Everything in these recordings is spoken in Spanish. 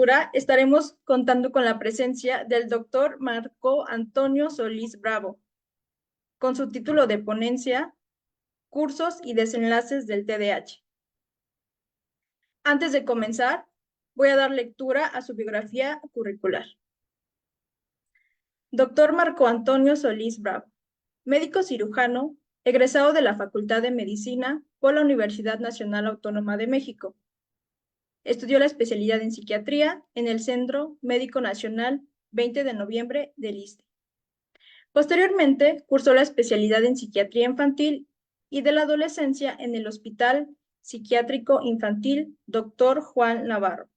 lectura estaremos contando con la presencia del doctor Marco Antonio Solís Bravo, con su título de ponencia, Cursos y desenlaces del TDAH. Antes de comenzar, voy a dar lectura a su biografía curricular. Doctor Marco Antonio Solís Bravo, médico cirujano, egresado de la Facultad de Medicina por la Universidad Nacional Autónoma de México. Estudió la especialidad en psiquiatría en el Centro Médico Nacional 20 de noviembre del ISSSTE. Posteriormente, cursó la especialidad en psiquiatría infantil y de la adolescencia en el Hospital Psiquiátrico Infantil Dr. Juan Navarro.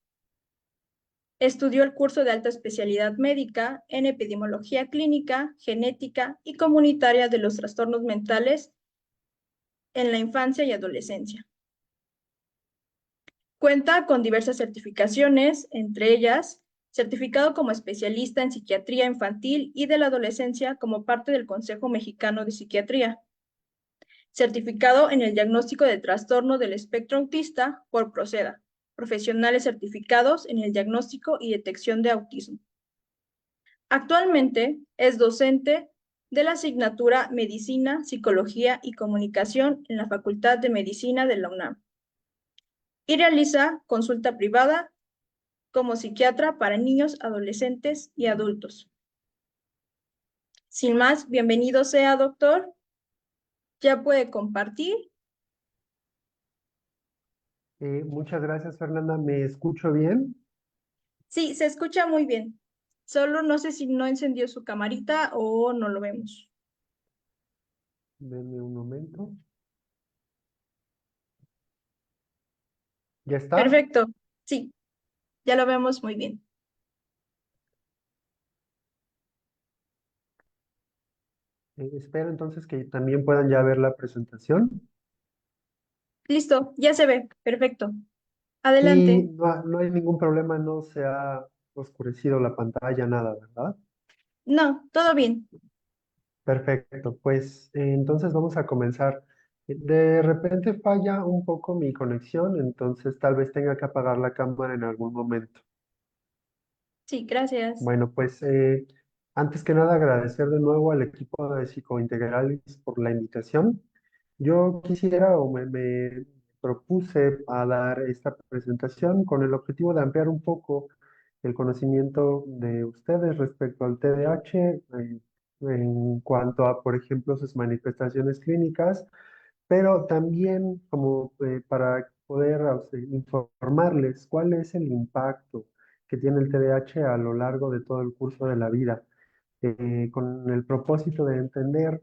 Estudió el curso de alta especialidad médica en epidemiología clínica, genética y comunitaria de los trastornos mentales en la infancia y adolescencia. Cuenta con diversas certificaciones, entre ellas, certificado como especialista en psiquiatría infantil y de la adolescencia como parte del Consejo Mexicano de Psiquiatría. Certificado en el diagnóstico de trastorno del espectro autista por Proceda. Profesionales certificados en el diagnóstico y detección de autismo. Actualmente es docente de la asignatura Medicina, Psicología y Comunicación en la Facultad de Medicina de la UNAM. Y realiza consulta privada como psiquiatra para niños, adolescentes y adultos. Sin más, bienvenido sea, doctor. Ya puede compartir. Muchas gracias, Fernanda. ¿Me escucho bien? Sí, se escucha muy bien. Solo no sé si no encendió su camarita o no lo vemos. Denme un momento. ¿Ya está? Perfecto. Sí, ya lo vemos muy bien. Espero entonces que también puedan ya ver la presentación. Listo, ya se ve. Perfecto. Y Adelante. no hay ningún problema, no se ha oscurecido la pantalla, nada, ¿verdad? No, todo bien. Perfecto, pues entonces vamos a comenzar. De repente falla un poco mi conexión, entonces tal vez tenga que apagar la cámara en algún momento. Sí, gracias. Bueno, pues antes que nada agradecer de nuevo al equipo de Psicointegralis por la invitación. Yo quisiera o me propuse a dar esta presentación con el objetivo de ampliar un poco el conocimiento de ustedes respecto al TDAH en cuanto a, por ejemplo, sus manifestaciones clínicas, pero también como para poder informarles cuál es el impacto que tiene el TDAH a lo largo de todo el curso de la vida, con el propósito de entender,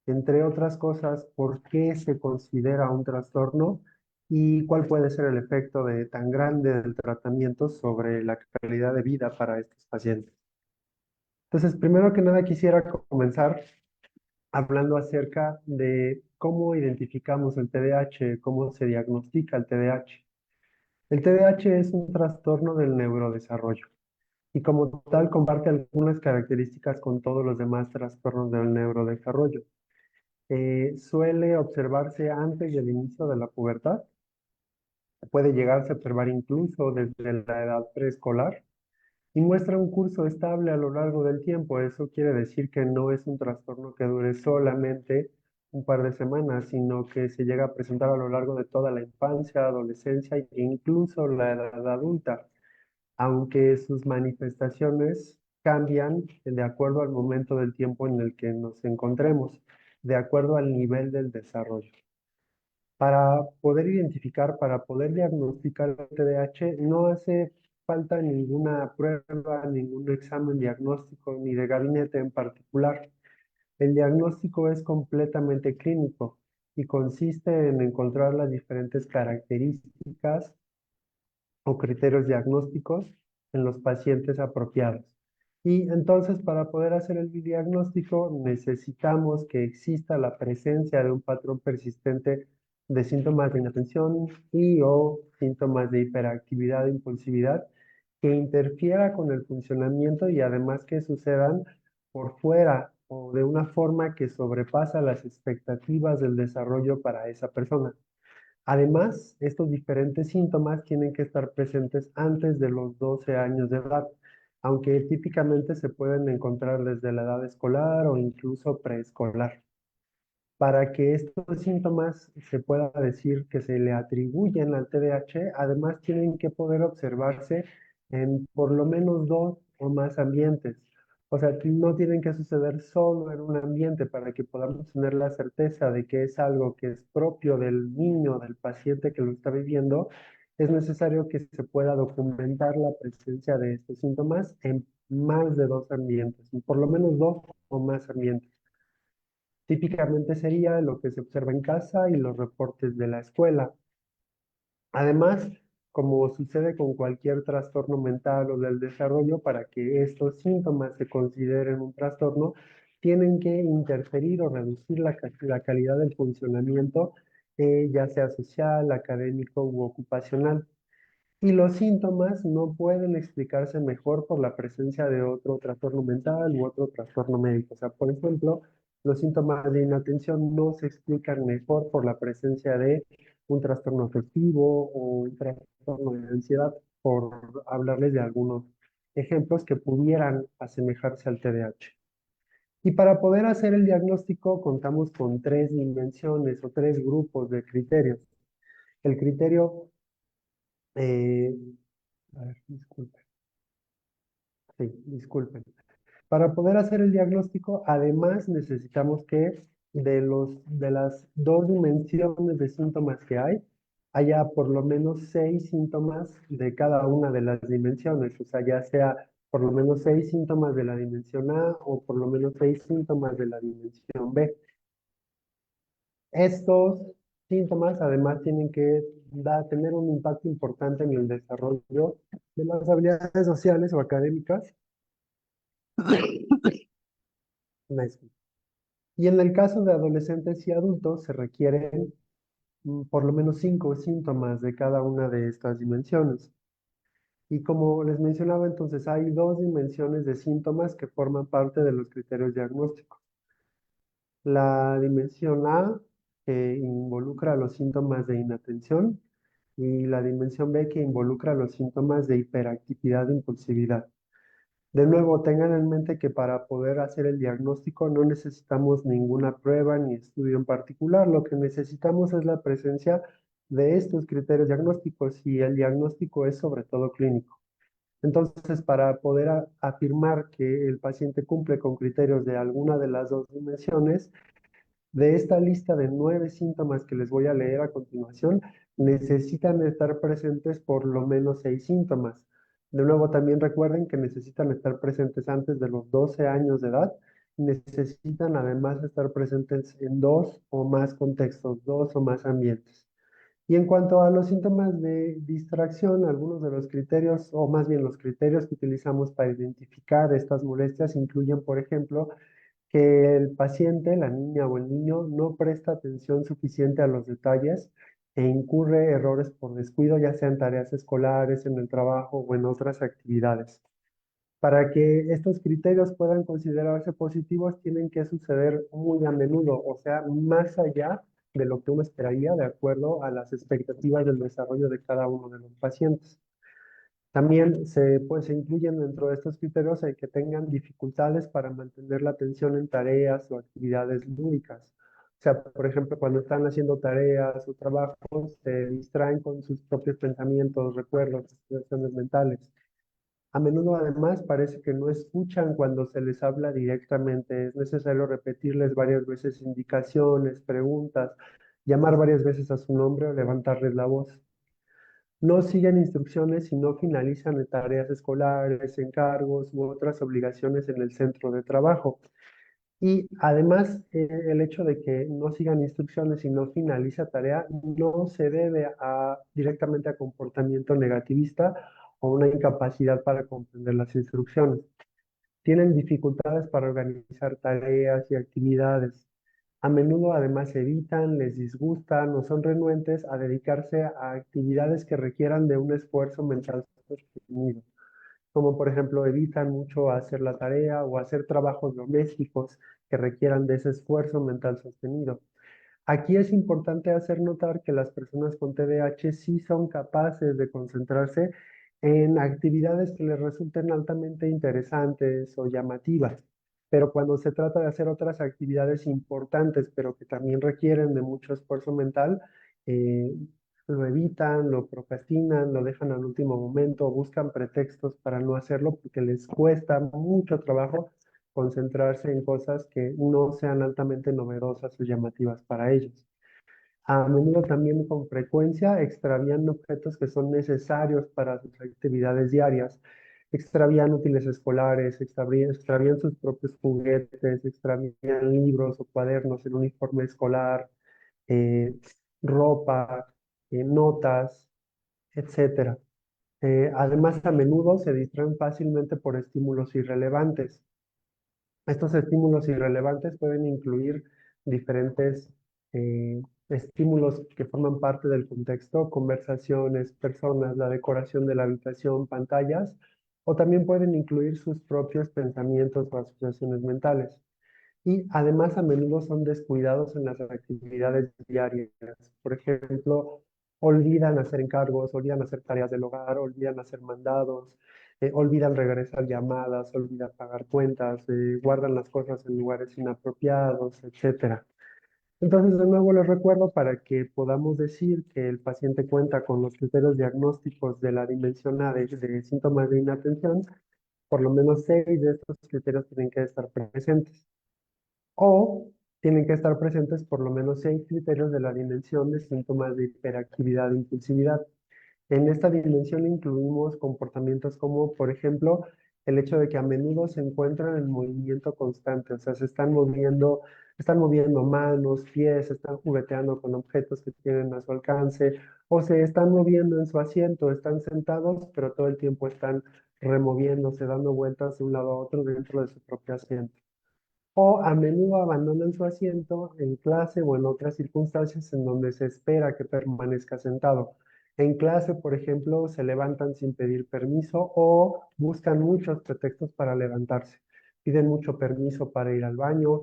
entre otras cosas, por qué se considera un trastorno y cuál puede ser el efecto de tan grande del tratamiento sobre la calidad de vida para estos pacientes. Entonces, primero que nada quisiera comenzar hablando acerca de cómo identificamos el TDAH, cómo se diagnostica el TDAH. El TDAH es un trastorno del neurodesarrollo y como tal comparte algunas características con todos los demás trastornos del neurodesarrollo. Suele observarse antes del inicio de la pubertad, puede llegarse a observar incluso desde la edad preescolar y muestra un curso estable a lo largo del tiempo. Eso quiere decir que no es un trastorno que dure solamente un par de semanas, sino que se llega a presentar a lo largo de toda la infancia, adolescencia e incluso la edad adulta, aunque sus manifestaciones cambian de acuerdo al momento del tiempo en el que nos encontremos, de acuerdo al nivel del desarrollo. Para poder identificar, para poder diagnosticar el TDAH, no hace falta ninguna prueba, ningún examen diagnóstico ni de gabinete en particular. El diagnóstico es completamente clínico y consiste en encontrar las diferentes características o criterios diagnósticos en los pacientes apropiados. Y entonces, para poder hacer el diagnóstico, necesitamos que exista la presencia de un patrón persistente de síntomas de inatención y o síntomas de hiperactividad e impulsividad que interfiera con el funcionamiento y además que sucedan por fuera o de una forma que sobrepasa las expectativas del desarrollo para esa persona. Además, estos diferentes síntomas tienen que estar presentes antes de los 12 años de edad, aunque típicamente se pueden encontrar desde la edad escolar o incluso preescolar. Para que estos síntomas se pueda decir que se le atribuyen al TDAH, además tienen que poder observarse en por lo menos dos o más ambientes. O sea, no tienen que suceder solo en un ambiente para que podamos tener la certeza de que es algo que es propio del niño, del paciente que lo está viviendo. Es necesario que se pueda documentar la presencia de estos síntomas en más de dos ambientes, por lo menos dos o más ambientes. Típicamente sería lo que se observa en casa y los reportes de la escuela. Además, como sucede con cualquier trastorno mental o del desarrollo, para que estos síntomas se consideren un trastorno, tienen que interferir o reducir la calidad del funcionamiento, ya sea social, académico u ocupacional. Y los síntomas no pueden explicarse mejor por la presencia de otro trastorno mental u otro trastorno médico. O sea, por ejemplo, los síntomas de inatención no se explican mejor por la presencia de un trastorno afectivo o un trastorno de ansiedad, por hablarles de algunos ejemplos que pudieran asemejarse al TDAH. Y para poder hacer el diagnóstico contamos con tres dimensiones o tres grupos de criterios. El criterio eh, a ver, disculpen. Sí, disculpen. Para poder hacer el diagnóstico, además necesitamos que de las dos dimensiones de síntomas que hay, haya por lo menos seis síntomas de cada una de las dimensiones. O sea, ya sea por lo menos seis síntomas de la dimensión A o por lo menos seis síntomas de la dimensión B. Estos síntomas además tienen que tener un impacto importante en el desarrollo de las habilidades sociales o académicas. Nice. Y en el caso de adolescentes y adultos se requieren por lo menos cinco síntomas de cada una de estas dimensiones. Y como les mencionaba, entonces hay dos dimensiones de síntomas que forman parte de los criterios diagnósticos. La dimensión A, que involucra los síntomas de inatención, y la dimensión B, que involucra los síntomas de hiperactividad e impulsividad. De nuevo, tengan en mente que para poder hacer el diagnóstico no necesitamos ninguna prueba ni estudio en particular. Lo que necesitamos es la presencia de estos criterios diagnósticos y el diagnóstico es sobre todo clínico. Entonces, para poder afirmar que el paciente cumple con criterios de alguna de las dos dimensiones, de esta lista de 9 síntomas que les voy a leer a continuación, necesitan estar presentes por lo menos 6 síntomas. De nuevo, también recuerden que necesitan estar presentes antes de los 12 años de edad. Necesitan además estar presentes en dos o más contextos, dos o más ambientes. Y en cuanto a los síntomas de distracción, algunos de los criterios, o más bien los criterios que utilizamos para identificar estas molestias incluyen, por ejemplo, que el paciente, la niña o el niño, no presta atención suficiente a los detalles e incurre errores por descuido, ya sean tareas escolares, en el trabajo o en otras actividades. Para que estos criterios puedan considerarse positivos, tienen que suceder muy a menudo, o sea, más allá de lo que uno esperaría de acuerdo a las expectativas del desarrollo de cada uno de los pacientes. También se incluyen dentro de estos criterios el que tengan dificultades para mantener la atención en tareas o actividades lúdicas. O sea, por ejemplo, cuando están haciendo tareas o trabajos, se distraen con sus propios pensamientos, recuerdos, situaciones mentales. A menudo, además, parece que no escuchan cuando se les habla directamente. Es necesario repetirles varias veces indicaciones, preguntas, llamar varias veces a su nombre o levantarles la voz. No siguen instrucciones y no finalizan tareas escolares, encargos u otras obligaciones en el centro de trabajo. Y además, el hecho de que no sigan instrucciones y no finaliza tarea no se debe directamente a comportamiento negativista o una incapacidad para comprender las instrucciones. Tienen dificultades para organizar tareas y actividades. A menudo además evitan, les disgustan o son renuentes a dedicarse a actividades que requieran de un esfuerzo mental sostenido, como por ejemplo evitan mucho hacer la tarea o hacer trabajos domésticos que requieran de ese esfuerzo mental sostenido. Aquí es importante hacer notar que las personas con TDAH sí son capaces de concentrarse en actividades que les resulten altamente interesantes o llamativas, pero cuando se trata de hacer otras actividades importantes, pero que también requieren de mucho esfuerzo mental, eh, lo evitan, lo procrastinan, lo dejan al último momento, buscan pretextos para no hacerlo porque les cuesta mucho trabajo concentrarse en cosas que no sean altamente novedosas o llamativas para ellos. A menudo también con frecuencia extravían objetos que son necesarios para sus actividades diarias. Extravían útiles escolares, extravían sus propios juguetes, extravían libros o cuadernos, el uniforme escolar, eh, ropa, notas, etcétera. Además, a menudo se distraen fácilmente por estímulos irrelevantes. Estos estímulos irrelevantes pueden incluir diferentes estímulos que forman parte del contexto, conversaciones, personas, la decoración de la habitación, pantallas, o también pueden incluir sus propios pensamientos o asociaciones mentales. Y además a menudo son descuidados en las actividades diarias. Por ejemplo, olvidan hacer encargos, olvidan hacer tareas del hogar, olvidan hacer mandados, olvidan regresar llamadas, olvidan pagar cuentas, guardan las cosas en lugares inapropiados, etcétera. Entonces, de nuevo les recuerdo para que podamos decir que el paciente cuenta con los criterios diagnósticos de la dimensión A de síntomas de inatención, por lo menos 6 de estos criterios tienen que estar presentes. O tienen que estar presentes por lo menos 6 criterios de la dimensión de síntomas de hiperactividad e impulsividad. En esta dimensión incluimos comportamientos como, por ejemplo, el hecho de que a menudo se encuentran en movimiento constante, o sea, están moviendo manos, pies, están jugueteando con objetos que tienen a su alcance, o se están moviendo en su asiento, están sentados, pero todo el tiempo están removiéndose, dando vueltas de un lado a otro dentro de su propio asiento o a menudo abandonan su asiento en clase o en otras circunstancias en donde se espera que permanezca sentado. En clase, por ejemplo, se levantan sin pedir permiso o buscan muchos pretextos para levantarse. Piden mucho permiso para ir al baño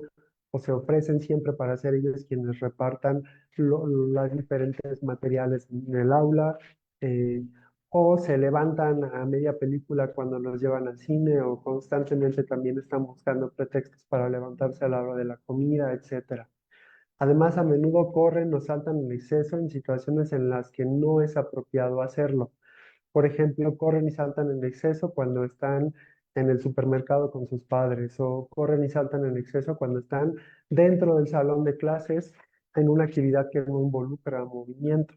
o se ofrecen siempre para ser ellos quienes repartan los diferentes materiales en el aula. eh, o se levantan a media película cuando los llevan al cine o constantemente también están buscando pretextos para levantarse a la hora de la comida, etcétera. Además, a menudo corren o saltan en exceso en situaciones en las que no es apropiado hacerlo. Por ejemplo, corren y saltan en exceso cuando están en el supermercado con sus padres o corren y saltan en exceso cuando están dentro del salón de clases en una actividad que no involucra movimiento.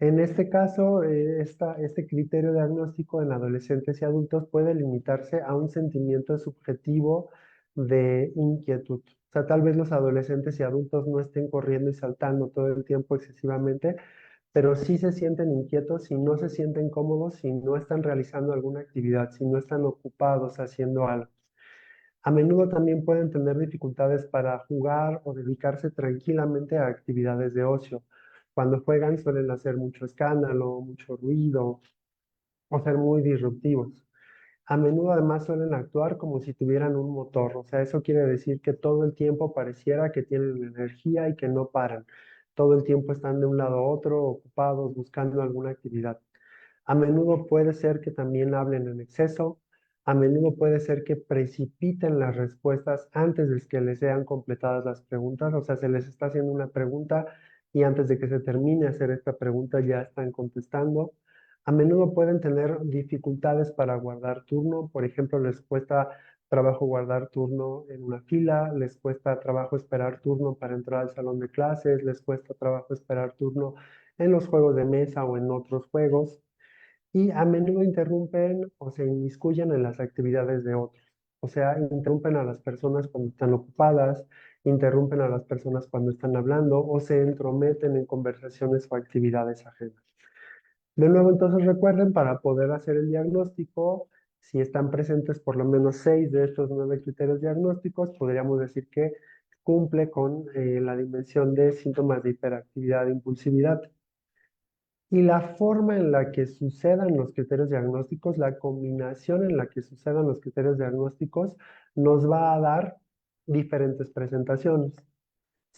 En este caso, este criterio diagnóstico en adolescentes y adultos puede limitarse a un sentimiento subjetivo de inquietud. O sea, tal vez los adolescentes y adultos no estén corriendo y saltando todo el tiempo excesivamente, pero sí se sienten inquietos si no se sienten cómodos, si no están realizando alguna actividad, si no están ocupados haciendo algo. A menudo también pueden tener dificultades para jugar o dedicarse tranquilamente a actividades de ocio. Cuando juegan suelen hacer mucho escándalo, mucho ruido o ser muy disruptivos. A menudo además suelen actuar como si tuvieran un motor, o sea, eso quiere decir que todo el tiempo pareciera que tienen energía y que no paran. Todo el tiempo están de un lado a otro, ocupados, buscando alguna actividad. A menudo puede ser que también hablen en exceso. A menudo puede ser que precipiten las respuestas antes de que les sean completadas las preguntas. O sea, se les está haciendo una pregunta y antes de que se termine de hacer esta pregunta ya están contestando. A menudo pueden tener dificultades para guardar turno. Por ejemplo, les cuesta trabajo guardar turno en una fila, les cuesta trabajo esperar turno para entrar al salón de clases, les cuesta trabajo esperar turno en los juegos de mesa o en otros juegos y a menudo interrumpen o se inmiscuyen en las actividades de otros. O sea, interrumpen a las personas cuando están ocupadas, interrumpen a las personas cuando están hablando o se entrometen en conversaciones o actividades ajenas. De nuevo, entonces recuerden, para poder hacer el diagnóstico, si están presentes por lo menos 6 de estos 9 criterios diagnósticos, podríamos decir que cumple con la dimensión de síntomas de hiperactividad e impulsividad. Y la forma en la que sucedan los criterios diagnósticos, la combinación en la que sucedan los criterios diagnósticos, nos va a dar diferentes presentaciones.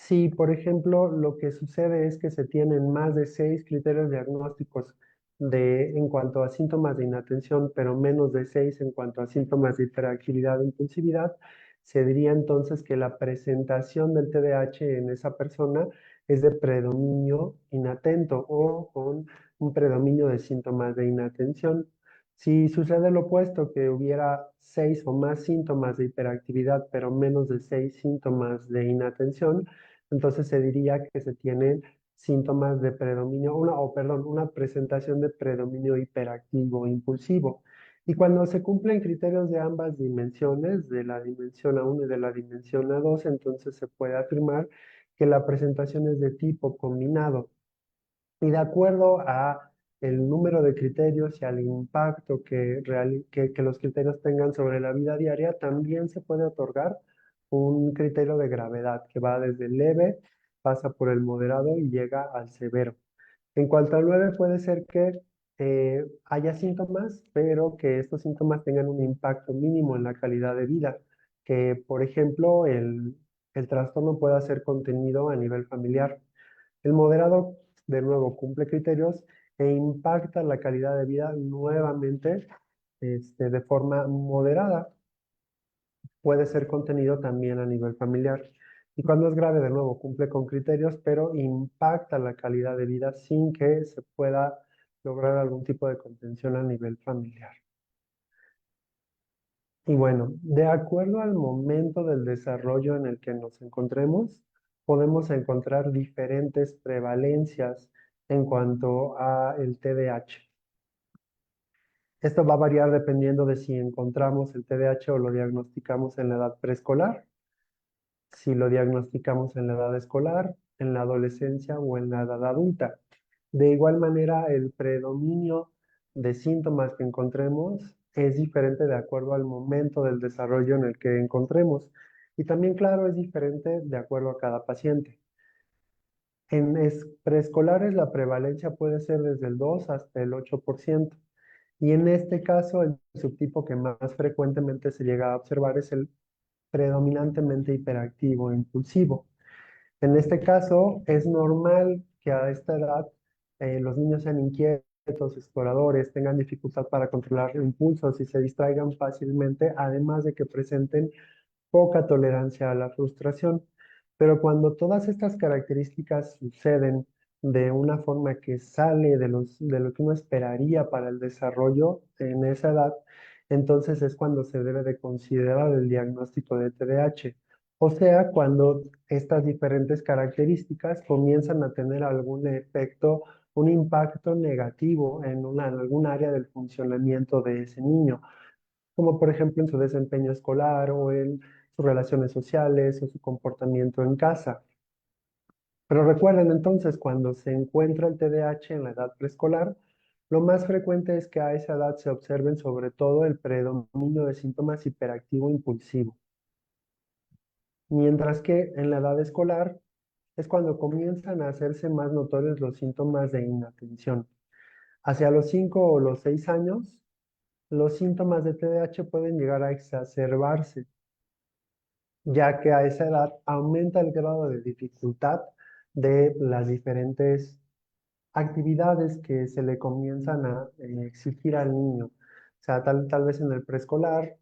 Si, por ejemplo, lo que sucede es que se tienen más de 6 criterios diagnósticos en cuanto a síntomas de inatención, pero menos de 6 en cuanto a síntomas de hiperactividad e impulsividad, se diría entonces que la presentación del TDAH en esa persona es de predominio inatento o con un predominio de síntomas de inatención. Si sucede lo opuesto, que hubiera 6 o más síntomas de hiperactividad, pero menos de 6 síntomas de inatención, entonces se diría que se tienen síntomas de predominio, una presentación de predominio hiperactivo impulsivo. Y cuando se cumplen criterios de ambas dimensiones, de la dimensión A1 y de la dimensión A2, entonces se puede afirmar que la presentación es de tipo combinado. Y de acuerdo a el número de criterios y al impacto que los criterios tengan sobre la vida diaria, también se puede otorgar un criterio de gravedad que va desde el leve, pasa por el moderado y llega al severo. En cuanto al 9, puede ser que haya síntomas, pero que estos síntomas tengan un impacto mínimo en la calidad de vida, que por ejemplo el trastorno pueda ser contenido a nivel familiar. El moderado, de nuevo, cumple criterios e impacta la calidad de vida nuevamente de forma moderada. Puede ser contenido también a nivel familiar. Y cuando es grave, de nuevo, cumple con criterios, pero impacta la calidad de vida sin que se pueda lograr algún tipo de contención a nivel familiar. Y bueno, de acuerdo al momento del desarrollo en el que nos encontremos, podemos encontrar diferentes prevalencias en cuanto a el TDAH. Esto va a variar dependiendo de si encontramos el TDAH o lo diagnosticamos en la edad preescolar, si lo diagnosticamos en la edad escolar, en la adolescencia o en la edad adulta. De igual manera, el predominio de síntomas que encontremos es diferente de acuerdo al momento del desarrollo en el que encontremos. Y también, claro, es diferente de acuerdo a cada paciente. En preescolares la prevalencia puede ser desde el 2 hasta el 8%. Y en este caso, el subtipo que más frecuentemente se llega a observar es el predominantemente hiperactivo e impulsivo. En este caso, es normal que a esta edad los niños sean inquietos, exploradores, tengan dificultad para controlar impulsos y se distraigan fácilmente, además de que presenten poca tolerancia a la frustración. Pero cuando todas estas características suceden de una forma que sale de lo que uno esperaría para el desarrollo en esa edad, entonces es cuando se debe de considerar el diagnóstico de TDAH. O sea, cuando estas diferentes características comienzan a tener algún efecto, un impacto negativo en algún área del funcionamiento de ese niño, como por ejemplo en su desempeño escolar o en sus relaciones sociales o su comportamiento en casa. Pero recuerden entonces, cuando se encuentra el TDAH en la edad preescolar, lo más frecuente es que a esa edad se observen sobre todo el predominio de síntomas hiperactivo-impulsivo, mientras que en la edad escolar es cuando comienzan a hacerse más notorios los síntomas de inatención. Hacia los 5 o los 6 años, los síntomas de TDAH pueden llegar a exacerbarse, ya que a esa edad aumenta el grado de dificultad de las diferentes actividades que se le comienzan a exigir al niño. O sea, tal vez en el preescolar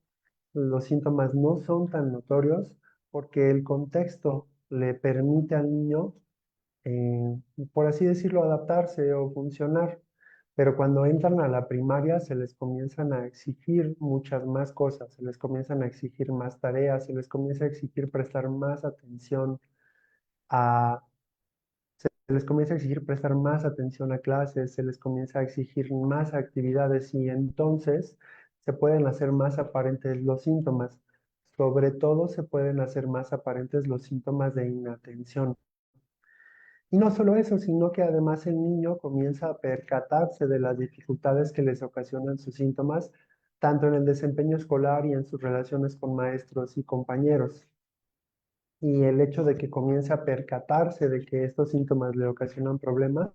los síntomas no son tan notorios porque el contexto le permite al niño, por así decirlo, adaptarse o funcionar. Pero cuando entran a la primaria se les comienzan a exigir muchas más cosas, se les comienzan a exigir más tareas, se les comienza a exigir prestar más atención a, se les comienza a exigir prestar más atención a clases, se les comienza a exigir más actividades y entonces se pueden hacer más aparentes los síntomas. Sobre todo se pueden hacer más aparentes los síntomas de inatención. Y no solo eso, sino que además el niño comienza a percatarse de las dificultades que les ocasionan sus síntomas, tanto en el desempeño escolar y en sus relaciones con maestros y compañeros. Y el hecho de que comience a percatarse de que estos síntomas le ocasionan problemas,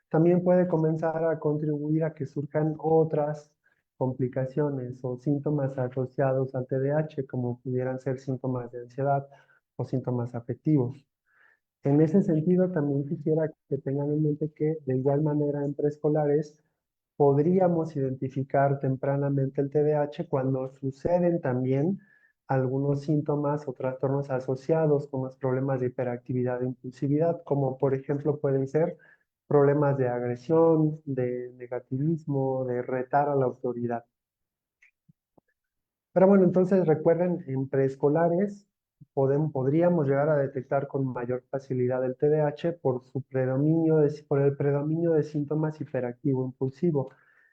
también puede comenzar a contribuir a que surjan otras complicaciones o síntomas asociados al TDAH, como pudieran ser síntomas de ansiedad o síntomas afectivos. En ese sentido, también quisiera que tengan en mente que de igual manera en preescolares podríamos identificar tempranamente el TDAH cuando suceden también algunos síntomas o trastornos asociados con los problemas de hiperactividad e impulsividad, como por ejemplo pueden ser problemas de agresión, de negativismo, de retar a la autoridad. Pero bueno, entonces recuerden, en preescolares podríamos llegar a detectar con mayor facilidad el TDAH por por el predominio de síntomas hiperactivo-impulsivo,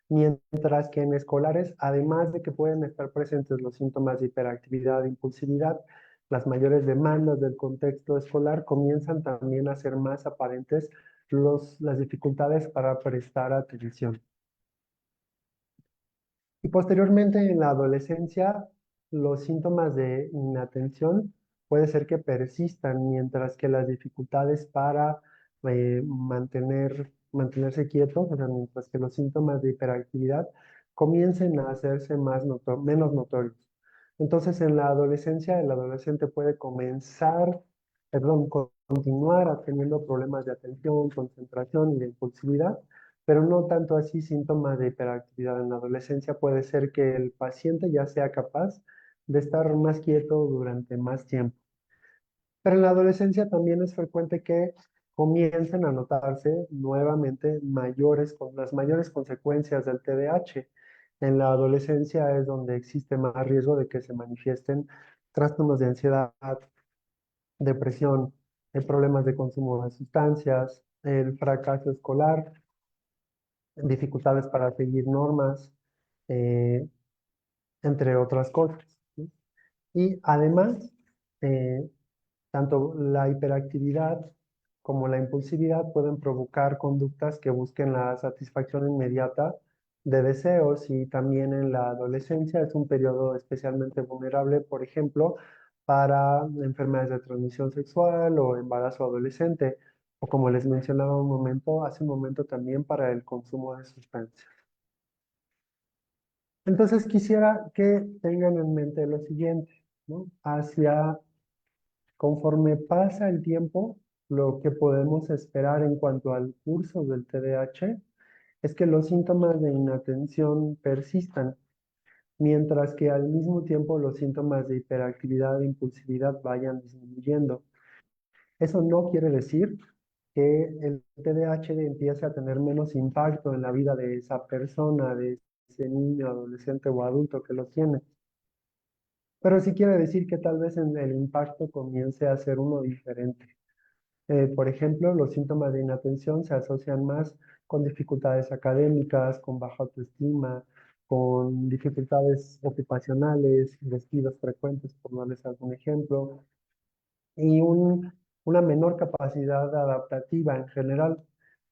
mientras que en escolares, además de que pueden estar presentes los síntomas de hiperactividad e impulsividad, las mayores demandas del contexto escolar comienzan también a ser más aparentes las dificultades para prestar atención. Y posteriormente en la adolescencia, los síntomas de inatención puede ser que persistan, mientras que las dificultades para mantenerse quietos, o sea, mientras que los síntomas de hiperactividad comiencen a hacerse menos notorios. Entonces, en la adolescencia, el adolescente puede continuar teniendo problemas de atención, concentración y de impulsividad, pero no tanto así síntomas de hiperactividad. En la adolescencia puede ser que el paciente ya sea capaz de estar más quieto durante más tiempo. Pero en la adolescencia también es frecuente que comiencen a notarse nuevamente las mayores consecuencias del TDAH. En la adolescencia es donde existe más riesgo de que se manifiesten trastornos de ansiedad, depresión, problemas de consumo de sustancias, el fracaso escolar, dificultades para seguir normas, eh, entre otras cosas, ¿sí? Y además, eh, tanto la hiperactividad como la impulsividad pueden provocar conductas que busquen la satisfacción inmediata de deseos, y también en la adolescencia es un periodo especialmente vulnerable, por ejemplo, para enfermedades de transmisión sexual o embarazo adolescente, o como les mencionaba hace un momento también para el consumo de sustancias. Entonces quisiera que tengan en mente lo siguiente, ¿no? Conforme pasa el tiempo, lo que podemos esperar en cuanto al curso del TDAH es que los síntomas de inatención persistan, mientras que al mismo tiempo los síntomas de hiperactividad e impulsividad vayan disminuyendo. Eso no quiere decir que el TDAH empiece a tener menos impacto en la vida de esa persona, de ese niño, adolescente o adulto que lo tiene. Pero sí quiere decir que tal vez el impacto comience a ser uno diferente. Por ejemplo, los síntomas de inatención se asocian más con dificultades académicas, con baja autoestima, con dificultades ocupacionales, despidos frecuentes, por darles algún ejemplo, y una menor capacidad adaptativa en general,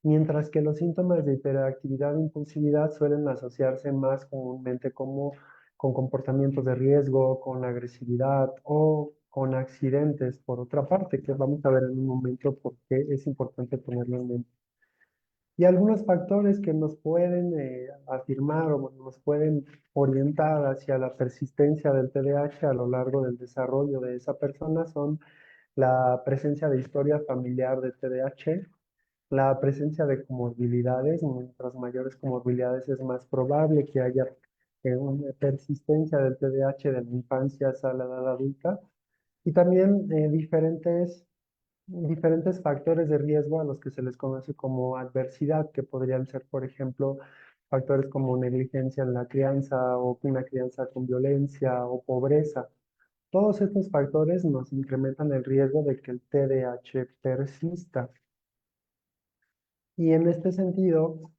mientras que los síntomas de hiperactividad e impulsividad suelen asociarse más comúnmente con comportamientos de riesgo, con agresividad o con accidentes, por otra parte, que vamos a ver en un momento por qué es importante tenerlo en mente. Y algunos factores que nos pueden afirmar o nos pueden orientar hacia la persistencia del TDAH a lo largo del desarrollo de esa persona son la presencia de historia familiar de TDAH, la presencia de comorbilidades. Mientras mayores comorbilidades es más probable que haya una persistencia del TDAH de la infancia hasta la edad adulta, y también diferentes factores de riesgo a los que se les conoce como adversidad, que podrían ser, por ejemplo, factores como negligencia en la crianza o una crianza con violencia o pobreza. Todos estos factores nos incrementan el riesgo de que el TDAH persista. Y en este sentido,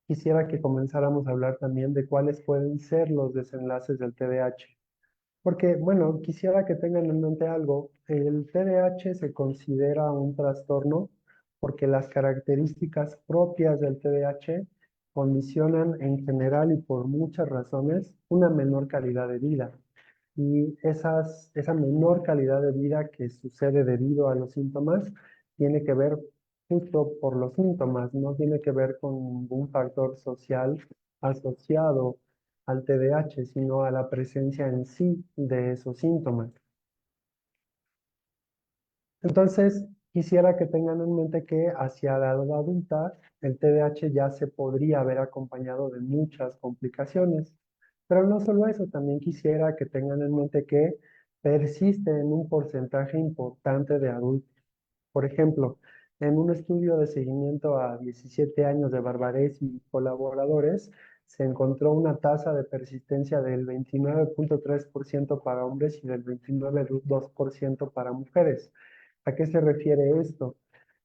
quisiera que comenzáramos a hablar también de cuáles pueden ser los desenlaces del TDAH. Porque, bueno, quisiera que tengan en mente algo. El TDAH se considera un trastorno porque las características propias del TDAH condicionan en general y por muchas razones una menor calidad de vida. Y esa menor calidad de vida que sucede debido a los síntomas tiene que ver justo por los síntomas, no tiene que ver con ningún factor social asociado al TDAH, sino a la presencia en sí de esos síntomas. Entonces, Quisiera que tengan en mente que hacia la edad adulta el TDAH ya se podría haber acompañado de muchas complicaciones. Pero no solo eso, también quisiera que tengan en mente que persiste en un porcentaje importante de adultos. Por ejemplo, en un estudio de seguimiento a 17 años de Barbarés y colaboradores, se encontró una tasa de persistencia del 29.3% para hombres y del 29.2% para mujeres. ¿A qué se refiere esto?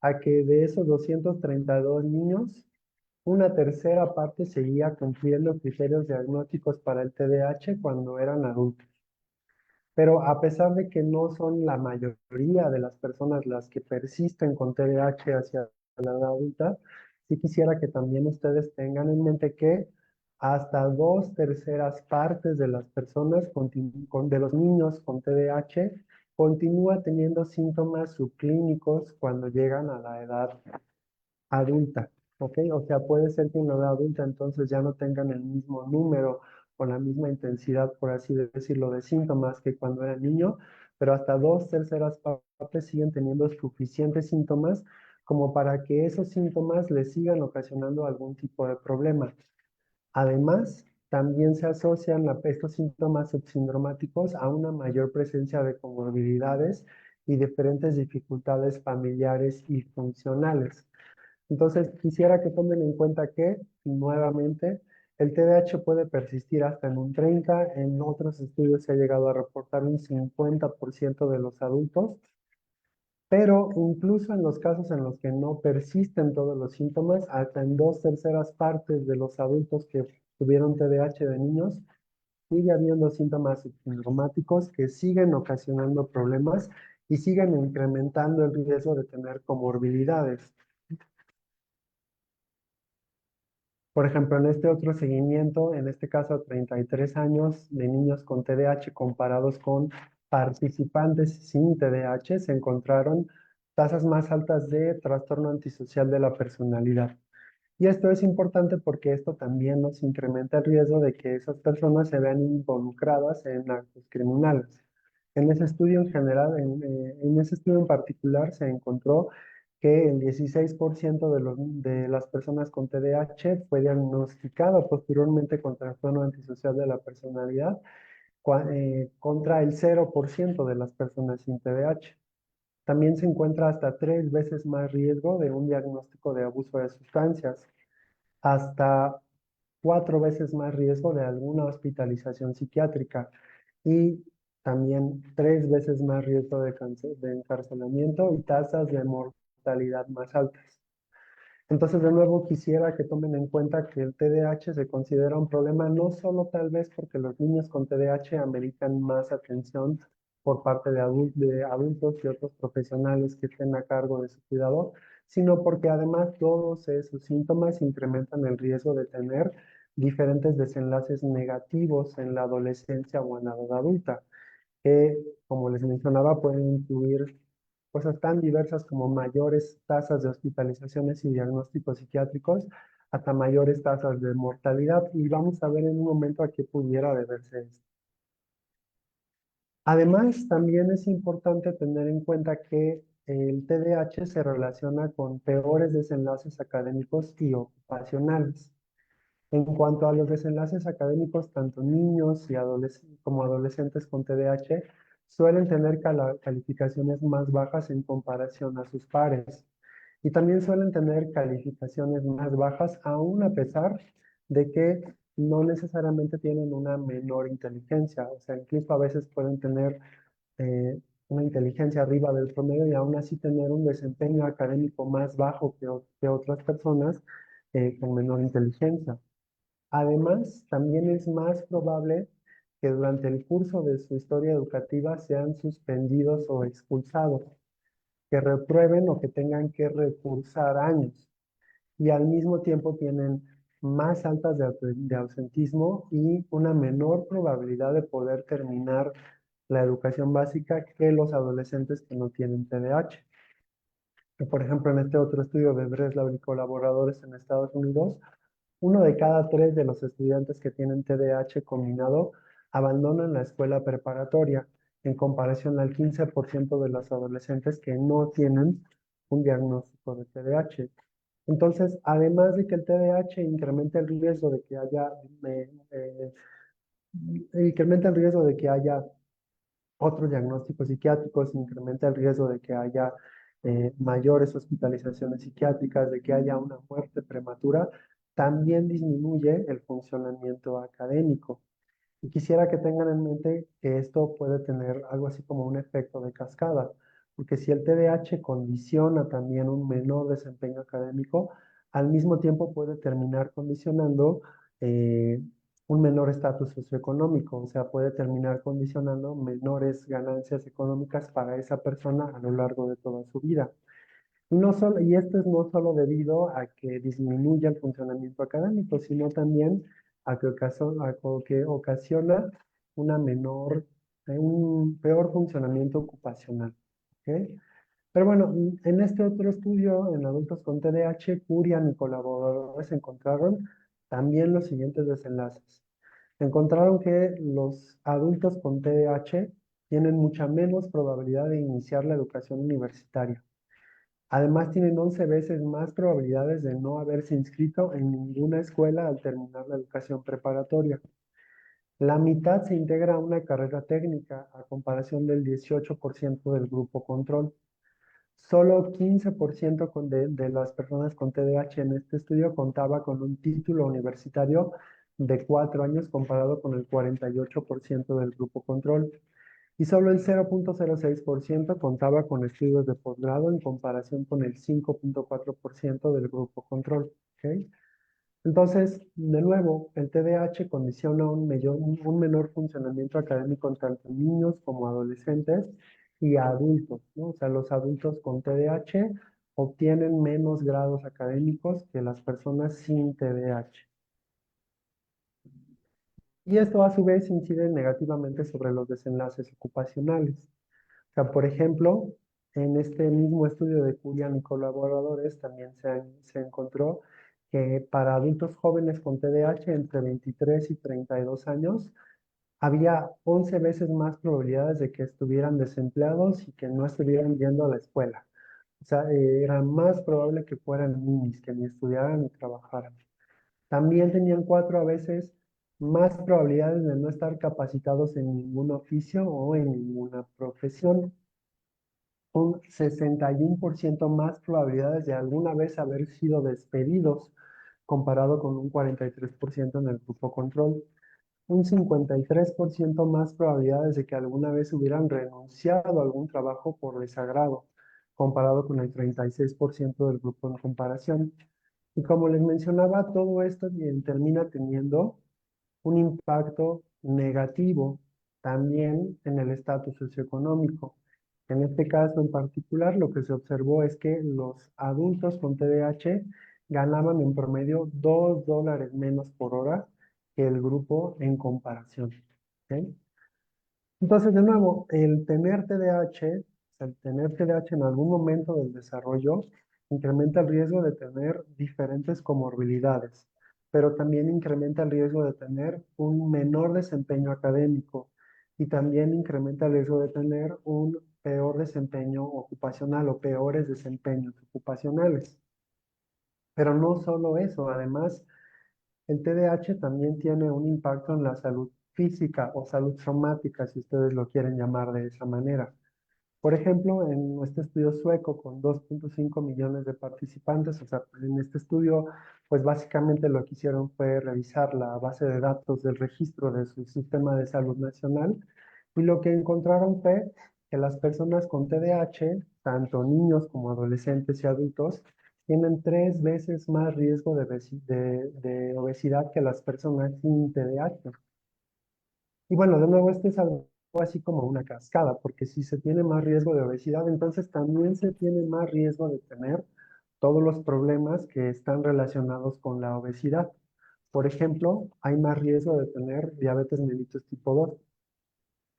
A que de esos 232 niños, una tercera parte seguía cumpliendo criterios diagnósticos para el TDAH cuando eran adultos. Pero a pesar de que no son la mayoría de las personas las que persisten con TDAH hacia la edad adulta, sí quisiera que también ustedes tengan en mente que hasta dos terceras partes de las personas, de los niños con TDAH, continúa teniendo síntomas subclínicos cuando llegan a la edad adulta, ¿ok? O sea, puede ser que en la edad adulta entonces ya no tengan el mismo número o la misma intensidad, por así decirlo, de síntomas que cuando era niño, pero hasta dos terceras partes siguen teniendo suficientes síntomas como para que esos síntomas les sigan ocasionando algún tipo de problema. Además, también se asocian estos síntomas subsindromáticos a una mayor presencia de comorbilidades y diferentes dificultades familiares y funcionales. Entonces, quisiera que tomen en cuenta que, nuevamente, el TDAH puede persistir hasta en un 30, en otros estudios se ha llegado a reportar un 50% de los adultos, pero incluso en los casos en los que no persisten todos los síntomas, hasta en dos terceras partes de los adultos que tuvieron TDAH de niños, sigue habiendo síntomas sintomáticos que siguen ocasionando problemas y siguen incrementando el riesgo de tener comorbilidades. Por ejemplo, en este otro seguimiento, en este caso 33 años de niños con TDAH comparados con participantes sin TDAH, se encontraron tasas más altas de trastorno antisocial de la personalidad. Y esto es importante porque esto también nos incrementa el riesgo de que esas personas se vean involucradas en actos criminales. En ese estudio en general, en ese estudio en particular, se encontró que el 16% de las personas con TDAH fue diagnosticado posteriormente con trastorno antisocial de la personalidad, contra el 0% de las personas sin TDAH. También se encuentra hasta 3 veces más riesgo de un diagnóstico de abuso de sustancias, hasta 4 veces más riesgo de alguna hospitalización psiquiátrica y también 3 veces más riesgo de encarcelamiento y tasas de mortalidad más altas. Entonces, de nuevo, quisiera que tomen en cuenta que el TDAH se considera un problema no solo tal vez porque los niños con TDAH ameritan más atención por parte de adultos y otros profesionales que estén a cargo de su cuidado, sino porque además todos esos síntomas incrementan el riesgo de tener diferentes desenlaces negativos en la adolescencia o en la edad adulta, que, como les mencionaba, pueden incluir cosas tan diversas como mayores tasas de hospitalizaciones y diagnósticos psiquiátricos, hasta mayores tasas de mortalidad. Y vamos a ver en un momento a qué pudiera deberse esto. Además, también es importante tener en cuenta que el TDAH se relaciona con peores desenlaces académicos y ocupacionales. En cuanto a los desenlaces académicos, tanto niños y como adolescentes con TDAH suelen tener calificaciones más bajas en comparación a sus pares. Y también suelen tener calificaciones más bajas, aún a pesar de que no necesariamente tienen una menor inteligencia. O sea, incluso a veces pueden tener eh, una inteligencia arriba del promedio y aún así tener un desempeño académico más bajo que otras personas con menor inteligencia. Además, también es más probable que durante el curso de su historia educativa sean suspendidos o expulsados, que reprueben o que tengan que recursar años. Y al mismo tiempo tienen más altas de ausentismo y una menor probabilidad de poder terminar la educación básica que los adolescentes que no tienen TDAH. Por ejemplo, en este otro estudio de Breslau y colaboradores en Estados Unidos, uno de cada tres de los estudiantes que tienen TDAH combinado abandonan la escuela preparatoria, en comparación al 15% de los adolescentes que no tienen un diagnóstico de TDAH. Entonces, además de que el TDAH incrementa el riesgo de que haya, incrementa el riesgo de que haya otros diagnósticos psiquiátricos, incrementa el riesgo de que haya mayores hospitalizaciones psiquiátricas, de que haya una muerte prematura, también disminuye el funcionamiento académico. Y quisiera que tengan en mente que esto puede tener algo así como un efecto de cascada, porque si el TDAH condiciona también un menor desempeño académico, al mismo tiempo puede terminar condicionando eh, un menor estatus socioeconómico, o sea, puede terminar condicionando menores ganancias económicas para esa persona a lo largo de toda su vida. No solo, y esto es no solo debido a que disminuya el funcionamiento académico, sino también a que ocasiona una un peor funcionamiento ocupacional. ¿Ok? Pero bueno, en este otro estudio en adultos con TDAH, Curian y colaboradores encontraron también los siguientes desenlaces. Encontraron que los adultos con TDAH tienen mucha menos probabilidad de iniciar la educación universitaria. Además, tienen 11 veces más probabilidades de no haberse inscrito en ninguna escuela al terminar la educación preparatoria. La mitad se integra a una carrera técnica a comparación del 18% del grupo control. Solo 15% de las personas con TDAH en este estudio contaba con un título universitario de 4 años comparado con el 48% del grupo control. Y solo el 0.06% contaba con estudios de posgrado en comparación con el 5.4% del grupo control. ¿Ok? Entonces, de nuevo, el TDAH condiciona un menor funcionamiento académico en tanto niños como adolescentes y adultos, ¿no? O sea, los adultos con TDAH obtienen menos grados académicos que las personas sin TDAH. Y esto a su vez incide negativamente sobre los desenlaces ocupacionales. O sea, por ejemplo, en este mismo estudio de Curian y colaboradores también se encontró que para adultos jóvenes con TDAH entre 23 y 32 años, había 11 veces más probabilidades de que estuvieran desempleados y que no estuvieran yendo a la escuela. O sea, era más probable que fueran ninis, que ni estudiaran ni trabajaran. También tenían 4 veces más probabilidades de no estar capacitados en ningún oficio o en ninguna profesión, un 61% más probabilidades de alguna vez haber sido despedidos, comparado con un 43% en el grupo control. Un 53% más probabilidades de que alguna vez hubieran renunciado a algún trabajo por desagrado, comparado con el 36% del grupo en comparación. Y como les mencionaba, todo esto termina teniendo un impacto negativo también en el estatus socioeconómico. En este caso en particular, lo que se observó es que los adultos con TDAH ganaban en promedio $2 menos por hora que el grupo en comparación. ¿Ok? Entonces, de nuevo, el tener TDAH en algún momento del desarrollo incrementa el riesgo de tener diferentes comorbilidades, pero también incrementa el riesgo de tener un menor desempeño académico y también incrementa el riesgo de tener un peor desempeño ocupacional o peores desempeños ocupacionales. Pero no solo eso, además, el TDAH también tiene un impacto en la salud física o salud somática, si ustedes lo quieren llamar de esa manera. Por ejemplo, en este estudio sueco con 2.5 millones de participantes, o sea, en este estudio, pues básicamente lo que hicieron fue revisar la base de datos del registro de su sistema de salud nacional y lo que encontraron fue que las personas con TDAH, tanto niños como adolescentes y adultos, tienen 3 veces más riesgo de obesidad que las personas sin TDAH. Y bueno, de nuevo, este es algo así como una cascada, porque si se tiene más riesgo de obesidad, entonces también se tiene más riesgo de tener todos los problemas que están relacionados con la obesidad. Por ejemplo, hay más riesgo de tener diabetes mellitus tipo 2.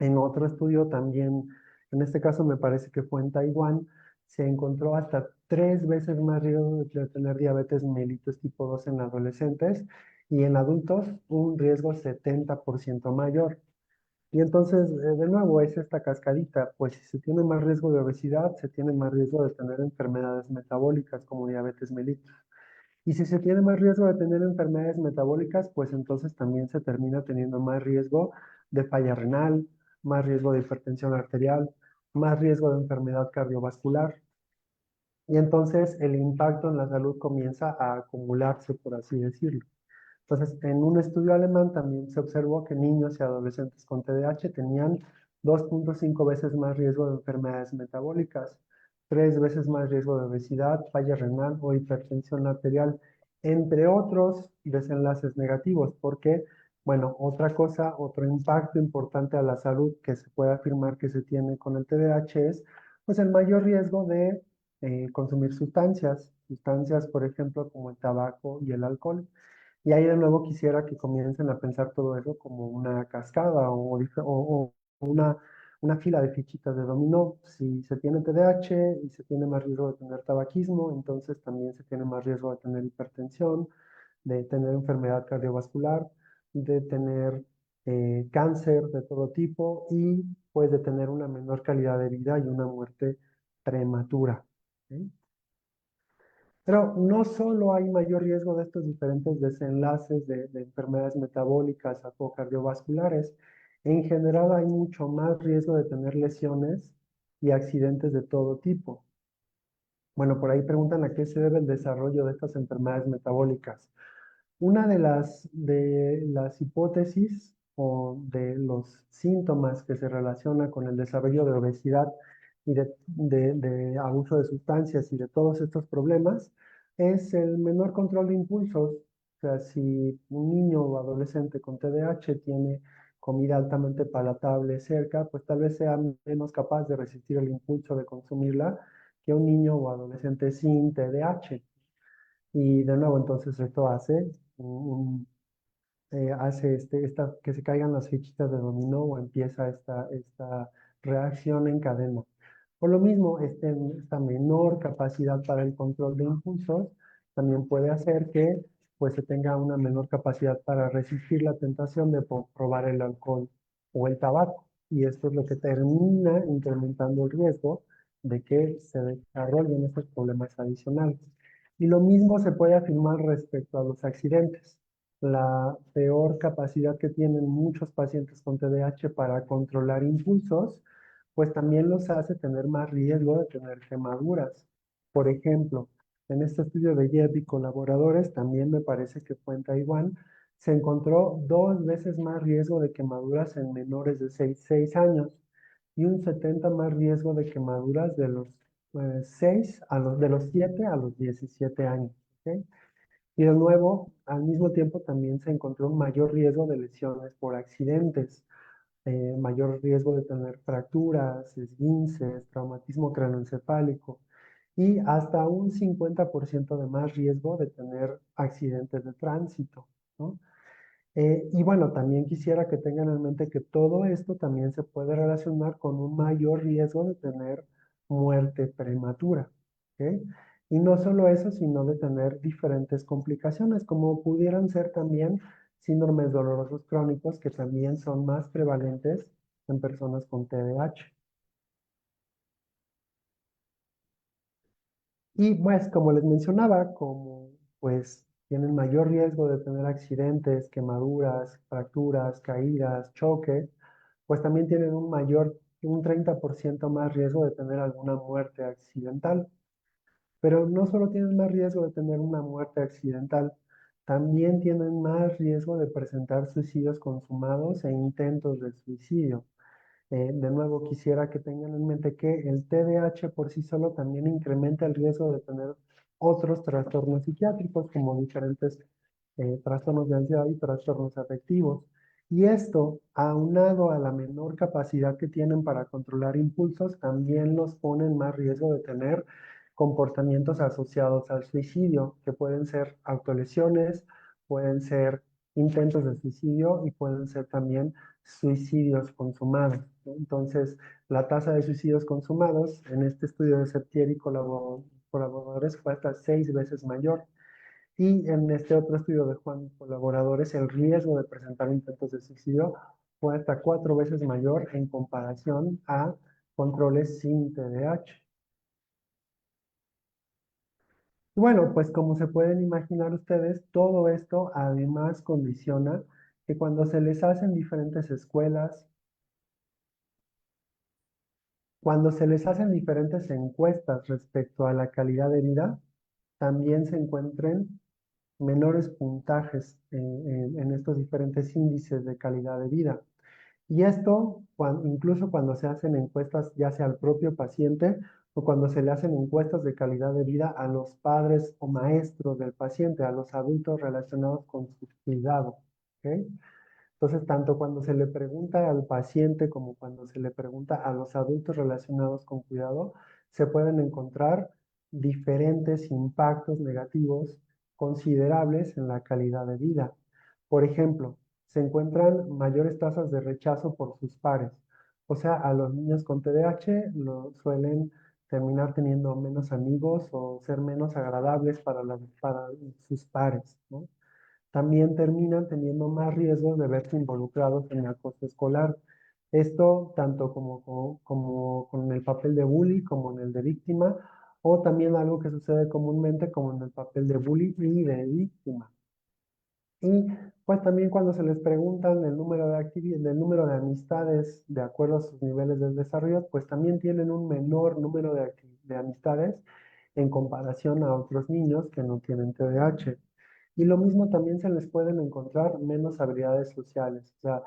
En otro estudio también, en este caso me parece que fue en Taiwán, se encontró hasta 3 veces más riesgo de tener diabetes mellitus tipo 2 en adolescentes y en adultos un riesgo 70% mayor. Y entonces, de nuevo, es esta cascadita, pues si se tiene más riesgo de obesidad, se tiene más riesgo de tener enfermedades metabólicas como diabetes mellitus. Y si se tiene más riesgo de tener enfermedades metabólicas, pues entonces también se termina teniendo más riesgo de falla renal, más riesgo de hipertensión arterial, más riesgo de enfermedad cardiovascular. Y entonces el impacto en la salud comienza a acumularse, por así decirlo. Entonces, en un estudio alemán también se observó que niños y adolescentes con TDAH tenían 2.5 veces más riesgo de enfermedades metabólicas, 3 veces más riesgo de obesidad, falla renal o hipertensión arterial, entre otros desenlaces negativos, porque, bueno, otra cosa, otro impacto importante a la salud que se puede afirmar que se tiene con el TDAH es, pues, el mayor riesgo de consumir sustancias, por ejemplo, como el tabaco y el alcohol. Y ahí de nuevo quisiera que comiencen a pensar todo eso como una cascada o una fila de fichitas de dominó. Si se tiene TDAH y se tiene más riesgo de tener tabaquismo, entonces también se tiene más riesgo de tener hipertensión, de tener enfermedad cardiovascular, de tener cáncer de todo tipo y pues de tener una menor calidad de vida y una muerte prematura. ¿Sí? Pero no solo hay mayor riesgo de estos diferentes desenlaces de enfermedades metabólicas o cardiovasculares, en general hay mucho más riesgo de tener lesiones y accidentes de todo tipo. Bueno, por ahí preguntan a qué se debe el desarrollo de estas enfermedades metabólicas. Una de las hipótesis o de los síntomas que se relaciona con el desarrollo de obesidad y de abuso de sustancias y de todos estos problemas es el menor control de impulsos. O sea, si un niño o adolescente con TDAH tiene comida altamente palatable cerca, pues tal vez sea menos capaz de resistir el impulso de consumirla que un niño o adolescente sin TDAH. Y de nuevo, entonces esto hace que se caigan las fichitas de dominó o empieza esta reacción en cadena. Por lo mismo, esta menor capacidad para el control de impulsos también puede hacer que pues, se tenga una menor capacidad para resistir la tentación de probar el alcohol o el tabaco. Y esto es lo que termina incrementando el riesgo de que se desarrollen estos problemas adicionales. Y lo mismo se puede afirmar respecto a los accidentes. La peor capacidad que tienen muchos pacientes con TDAH para controlar impulsos, pues también los hace tener más riesgo de tener quemaduras. Por ejemplo, en este estudio de Jeb y colaboradores, también me parece que fue en Taiwán, se encontró 2 veces más riesgo de quemaduras en menores de 6 años y un 70 más riesgo de quemaduras de los 7 a los 17 años. ¿Ok? Y de nuevo, al mismo tiempo también se encontró un mayor riesgo de lesiones por accidentes, mayor riesgo de tener fracturas, esguinces, traumatismo craneoencefálico y hasta un 50% de más riesgo de tener accidentes de tránsito, ¿no? Y bueno, también quisiera que tengan en mente que todo esto también se puede relacionar con un mayor riesgo de tener muerte prematura. ¿Ok? Y no solo eso, sino de tener diferentes complicaciones, como pudieran ser también síndromes dolorosos crónicos, que también son más prevalentes en personas con TDAH. Y pues, como les mencionaba, como pues tienen mayor riesgo de tener accidentes, quemaduras, fracturas, caídas, choques, pues también tienen un 30% más riesgo de tener alguna muerte accidental. Pero no solo tienen más riesgo de tener una muerte accidental, también tienen más riesgo de presentar suicidios consumados e intentos de suicidio. De nuevo, quisiera que tengan en mente que el TDAH por sí solo también incrementa el riesgo de tener otros trastornos psiquiátricos, como diferentes trastornos de ansiedad y trastornos afectivos. Y esto, aunado a la menor capacidad que tienen para controlar impulsos, también los pone en más riesgo de tener comportamientos asociados al suicidio, que pueden ser autolesiones, pueden ser intentos de suicidio y pueden ser también suicidios consumados, ¿no? Entonces, la tasa de suicidios consumados en este estudio de Septier y colaboradores fue hasta 6 veces mayor. Y en este otro estudio de Juan y colaboradores, el riesgo de presentar intentos de suicidio fue hasta 4 veces mayor en comparación a controles sin TDAH. Bueno, pues como se pueden imaginar ustedes, todo esto además condiciona que cuando se les hacen diferentes escuelas, cuando se les hacen diferentes encuestas respecto a la calidad de vida, también se encuentren menores puntajes en estos diferentes índices de calidad de vida. Y esto, incluso cuando se hacen encuestas ya sea al propio paciente o cuando se le hacen encuestas de calidad de vida a los padres o maestros del paciente, a los adultos relacionados con su cuidado. ¿Ok? Entonces, tanto cuando se le pregunta al paciente como cuando se le pregunta a los adultos relacionados con cuidado, se pueden encontrar diferentes impactos negativos considerables en la calidad de vida. Por ejemplo, se encuentran mayores tasas de rechazo por sus pares. O sea, a los niños con TDAH suelen terminar teniendo menos amigos o ser menos agradables para sus pares, ¿no? También terminan teniendo más riesgos de verse involucrados en el acoso escolar. Esto tanto como con el papel de bully como en el de víctima, o también algo que sucede comúnmente como en el papel de bully y de víctima. Y pues también cuando se les preguntan el número de amistades de acuerdo a sus niveles de desarrollo, pues también tienen un menor número de amistades en comparación a otros niños que no tienen TDAH. Y lo mismo también se les pueden encontrar menos habilidades sociales, o sea,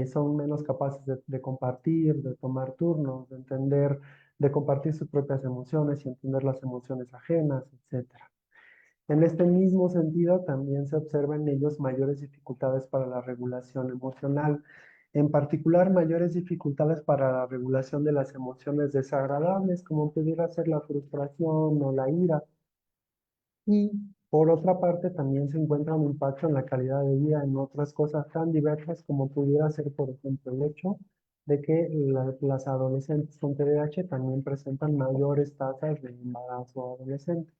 son menos capaces de compartir, de tomar turnos, de entender, de compartir sus propias emociones y entender las emociones ajenas, etcétera. En este mismo sentido, también se observan en ellos mayores dificultades para la regulación emocional, en particular mayores dificultades para la regulación de las emociones desagradables, como pudiera ser la frustración o la ira. Y por otra parte, también se encuentra un impacto en la calidad de vida en otras cosas tan diversas como pudiera ser, por ejemplo, el hecho de que las adolescentes con TDAH también presentan mayores tasas de embarazo adolescente.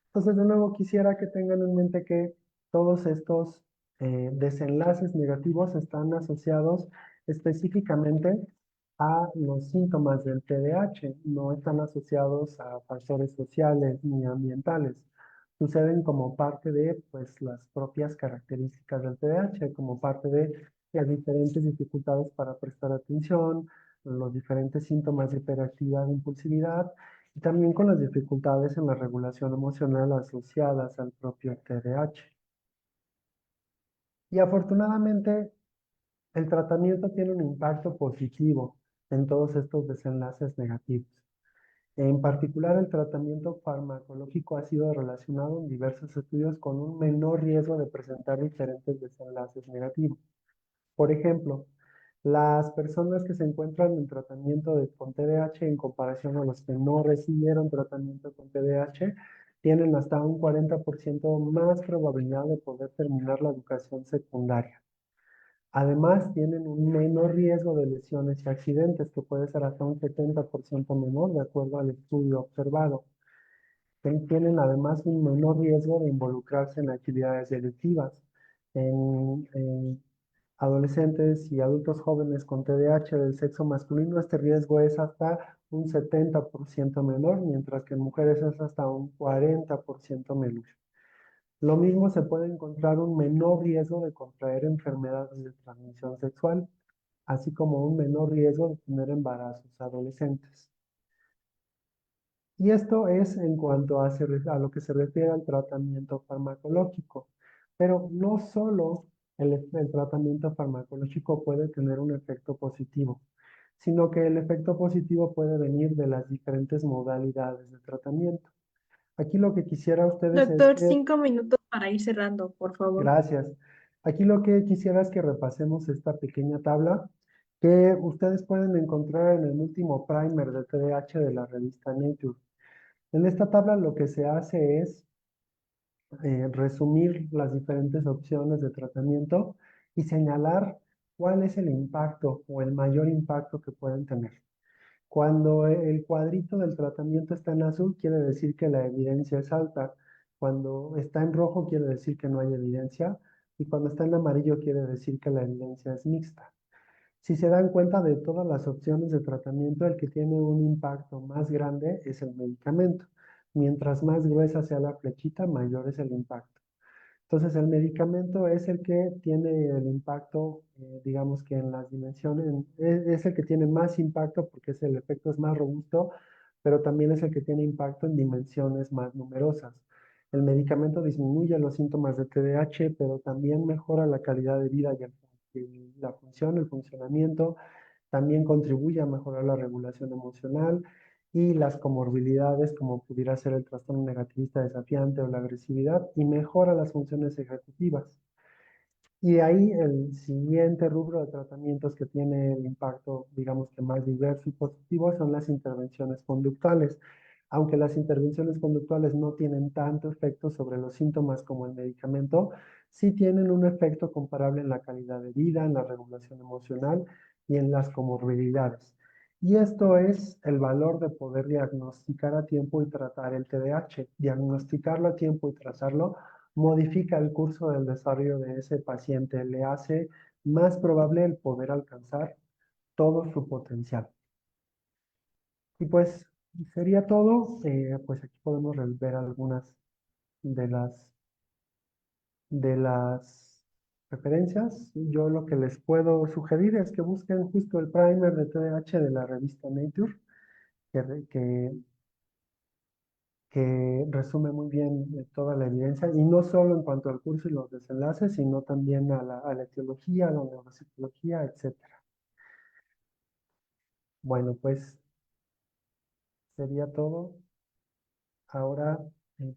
Entonces, de nuevo, quisiera que tengan en mente que todos estos desenlaces negativos están asociados específicamente a los síntomas del TDAH, no están asociados a factores sociales ni ambientales. Suceden como parte de pues, las propias características del TDAH, como parte de las diferentes dificultades para prestar atención, los diferentes síntomas de hiperactividad e impulsividad, y también con las dificultades en la regulación emocional asociadas al propio TDAH. Y afortunadamente, el tratamiento tiene un impacto positivo en todos estos desenlaces negativos. En particular, el tratamiento farmacológico ha sido relacionado en diversos estudios con un menor riesgo de presentar diferentes desenlaces negativos. Por ejemplo, las personas que se encuentran en tratamiento con TDAH en comparación a los que no recibieron tratamiento con TDAH tienen hasta un 40% más probabilidad de poder terminar la educación secundaria. Además, tienen un menor riesgo de lesiones y accidentes, que puede ser hasta un 70% menor, de acuerdo al estudio observado. Tienen además un menor riesgo de involucrarse en actividades delictivas. En adolescentes y adultos jóvenes con TDAH del sexo masculino, este riesgo es hasta un 70% menor, mientras que en mujeres es hasta un 40% menor. Lo mismo se puede encontrar un menor riesgo de contraer enfermedades de transmisión sexual, así como un menor riesgo de tener embarazos adolescentes. Y esto es en cuanto a lo que se refiere al tratamiento farmacológico. Pero no solo el tratamiento farmacológico puede tener un efecto positivo, sino que el efecto positivo puede venir de las diferentes modalidades de tratamiento. Aquí lo que quisiera ustedes es Doctor, que, 5 minutos para ir cerrando, por favor. gracias, aquí lo que quisiera es que repasemos esta pequeña tabla que ustedes pueden encontrar en el último primer de TDAH de la revista Nature. En esta tabla lo que se hace es resumir las diferentes opciones de tratamiento y señalar cuál es el impacto o el mayor impacto que pueden tener. Cuando el cuadrito del tratamiento está en azul, quiere decir que la evidencia es alta. Cuando está en rojo, quiere decir que no hay evidencia. y cuando está en amarillo quiere decir que la evidencia es mixta. Si se dan cuenta de todas las opciones de tratamiento, el que tiene un impacto más grande es el medicamento. Mientras más gruesa sea la flechita, mayor es el impacto. Entonces, el medicamento es el que tiene el impacto, digamos que en las dimensiones, es el que tiene más impacto porque el efecto es más robusto, pero también es el que tiene impacto en dimensiones más numerosas. El medicamento disminuye los síntomas de TDAH, pero también mejora la calidad de vida y la función, el funcionamiento, también contribuye a mejorar la regulación emocional y las comorbilidades, como pudiera ser el trastorno negativista desafiante o la agresividad, y mejora las funciones ejecutivas. Y de ahí el siguiente rubro de tratamientos que tiene el impacto, digamos que más diverso y positivo, son las intervenciones conductuales. Aunque las intervenciones conductuales no tienen tanto efecto sobre los síntomas como el medicamento, sí tienen un efecto comparable en la calidad de vida, en la regulación emocional y en las comorbilidades. Y esto es el valor de poder diagnosticar a tiempo y tratar el TDAH. Diagnosticarlo a tiempo y tratarlo modifica el curso del desarrollo de ese paciente, le hace más probable el poder alcanzar todo su potencial. Y pues sería todo. Pues aquí podemos ver algunas de las referencias. Yo lo que les puedo sugerir es que busquen justo el primer de TDAH de la revista Nature, que, que que resume muy bien toda la evidencia, y no solo en cuanto al curso y los desenlaces, sino también a la etiología, a la neuropsicología, etcétera. Bueno, pues sería todo. Ahora,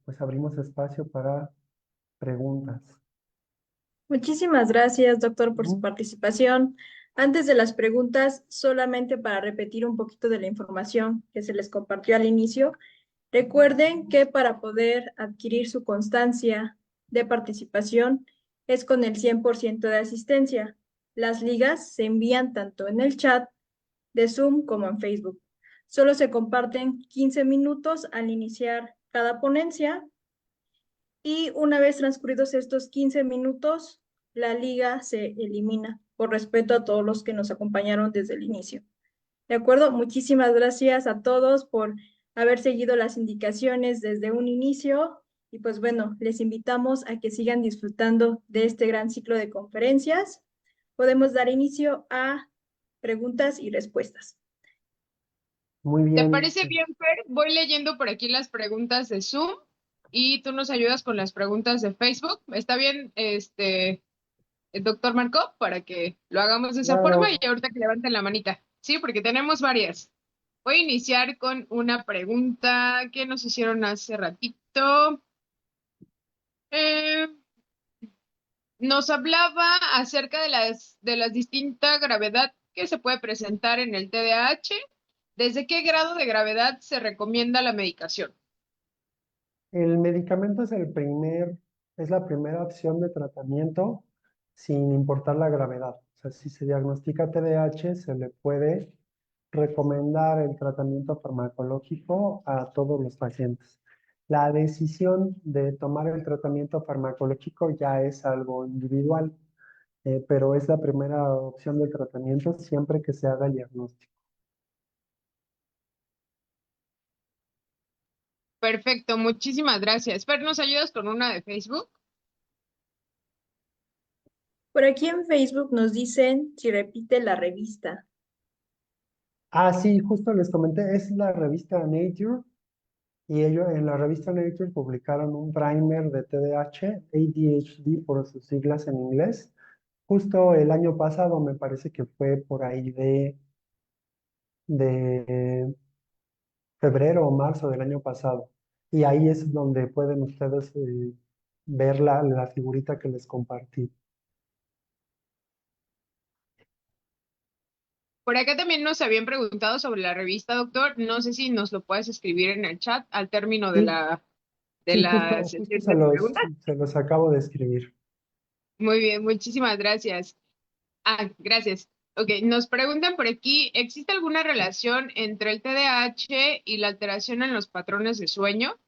pues abrimos espacio para preguntas. Muchísimas gracias, doctor, por su Ujú. participación. Antes de las preguntas, solamente para repetir un poquito de la información que se les compartió al inicio, recuerden que para poder adquirir su constancia de participación es con el 100% de asistencia. Las ligas se envían tanto en el chat de Zoom como en Facebook. Solo se comparten 15 minutos al iniciar cada ponencia y una vez transcurridos estos 15 minutos, la liga se elimina por respeto a todos los que nos acompañaron desde el inicio. ¿De acuerdo? Muchísimas gracias a todos por haber seguido las indicaciones desde un inicio y pues bueno, les invitamos a que sigan disfrutando de este gran ciclo de conferencias. Podemos dar inicio a preguntas y respuestas. Muy ¿Te bien. parece bien, Fer? Voy leyendo por aquí las preguntas de Zoom y tú nos ayudas con las preguntas de Facebook. ¿Está bien, el doctor Marco, para que lo hagamos de esa forma? Y Claro. ahorita que levanten la manita. Sí, porque tenemos varias. Voy a iniciar con una pregunta que nos hicieron hace ratito. Eh, Nos hablaba acerca de las distinta gravedad que se puede presentar en el TDAH. ¿Desde qué grado de gravedad se recomienda la medicación? El medicamento es la primera opción de tratamiento sin importar la gravedad. O sea, si se diagnostica TDAH, se le puede recomendar el tratamiento farmacológico a todos los pacientes. La decisión de tomar el tratamiento farmacológico ya es algo individual, pero es la primera opción de tratamiento siempre que se haga el diagnóstico. Perfecto, muchísimas gracias. Fer, ¿nos ayudas con una de Facebook? Por aquí en Facebook nos dicen si repite la revista. Ah, sí, justo les comenté, es la revista Nature. Y ellos en la revista Nature publicaron un primer de TDAH, ADHD por sus siglas en inglés, justo el año pasado, me parece que fue por ahí de febrero o marzo del año pasado. Y ahí es donde pueden ustedes ver la figurita que les compartí. Por acá también nos habían preguntado sobre la revista, doctor. No sé si nos lo puedes escribir en el chat al término Sí, de sí, la justo sesión de preguntas. se los acabo de escribir. Muy bien, muchísimas gracias. Ah, gracias. Ok, nos preguntan por aquí, ¿existe alguna relación entre el TDAH y la alteración en los patrones de sueño?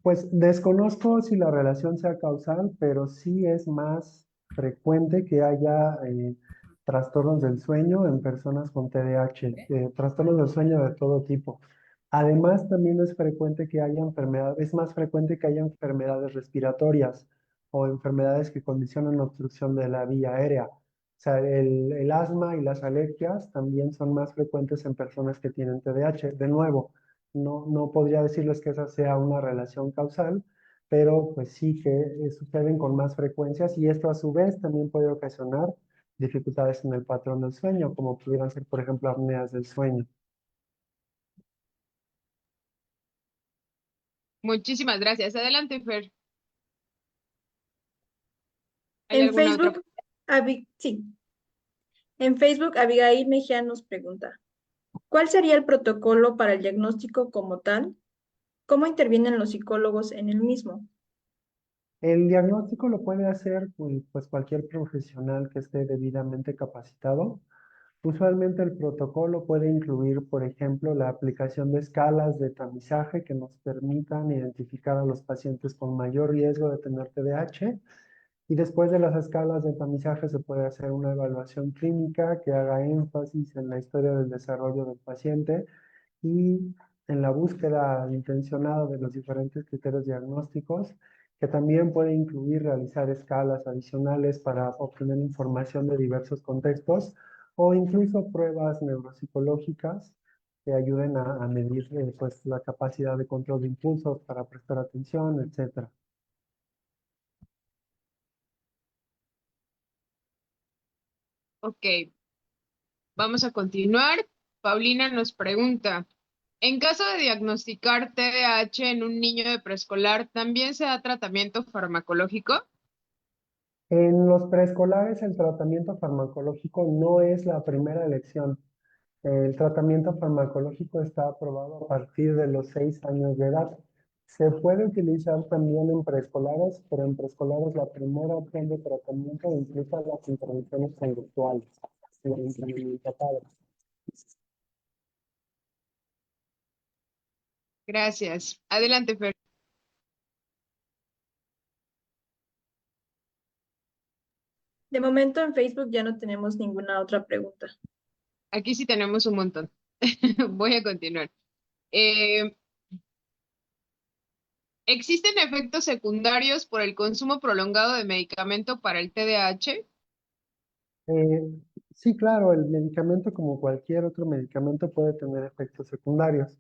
Pues desconozco si la relación sea causal, pero sí es más frecuente que haya trastornos del sueño en personas con TDAH, trastornos del sueño de todo tipo. Además, también es frecuente que haya enfermedades, es más frecuente que haya enfermedades respiratorias o enfermedades que condicionan la obstrucción de la vía aérea. O sea, el asma y las alergias también son más frecuentes en personas que tienen TDAH. De nuevo, no podría decirles que esa sea una relación causal, pero pues sí que suceden con más frecuencias y esto a su vez también puede ocasionar dificultades en el patrón del sueño, como pudieran ser, por ejemplo, apneas del sueño. Muchísimas gracias. Adelante, Fer. ¿Hay En alguna otra? Facebook, sí, en Facebook, Abigail Mejía nos pregunta, ¿cuál sería el protocolo para el diagnóstico como tal? ¿Cómo intervienen los psicólogos en el mismo? El diagnóstico lo puede hacer pues cualquier profesional que esté debidamente capacitado. Usualmente el protocolo puede incluir, por ejemplo, la aplicación de escalas de tamizaje que nos permitan identificar a los pacientes con mayor riesgo de tener TDAH. Y después de las escalas de tamizaje se puede hacer una evaluación clínica que haga énfasis en la historia del desarrollo del paciente y en la búsqueda intencionada de los diferentes criterios diagnósticos, que también puede incluir realizar escalas adicionales para obtener información de diversos contextos o incluso pruebas neuropsicológicas que ayuden a medir pues, la capacidad de control de impulsos para prestar atención, etc. Ok, vamos a continuar. Paulina nos pregunta, en caso de diagnosticar TDAH en un niño de preescolar, ¿también se da tratamiento farmacológico? En los preescolares el tratamiento farmacológico no es la primera elección. El tratamiento farmacológico está aprobado a partir de los 6 años de edad. Se puede utilizar también en preescolares, pero en preescolares la primera opción de tratamiento implica las intervenciones conductuales, la intervención padre. Gracias. Adelante, Fer. De momento en Facebook ya no tenemos ninguna otra pregunta. Aquí sí tenemos un montón. Voy a continuar. Eh, ¿Existen efectos secundarios por el consumo prolongado de medicamento para el TDAH? Eh, sí, claro, el medicamento como cualquier otro medicamento puede tener efectos secundarios.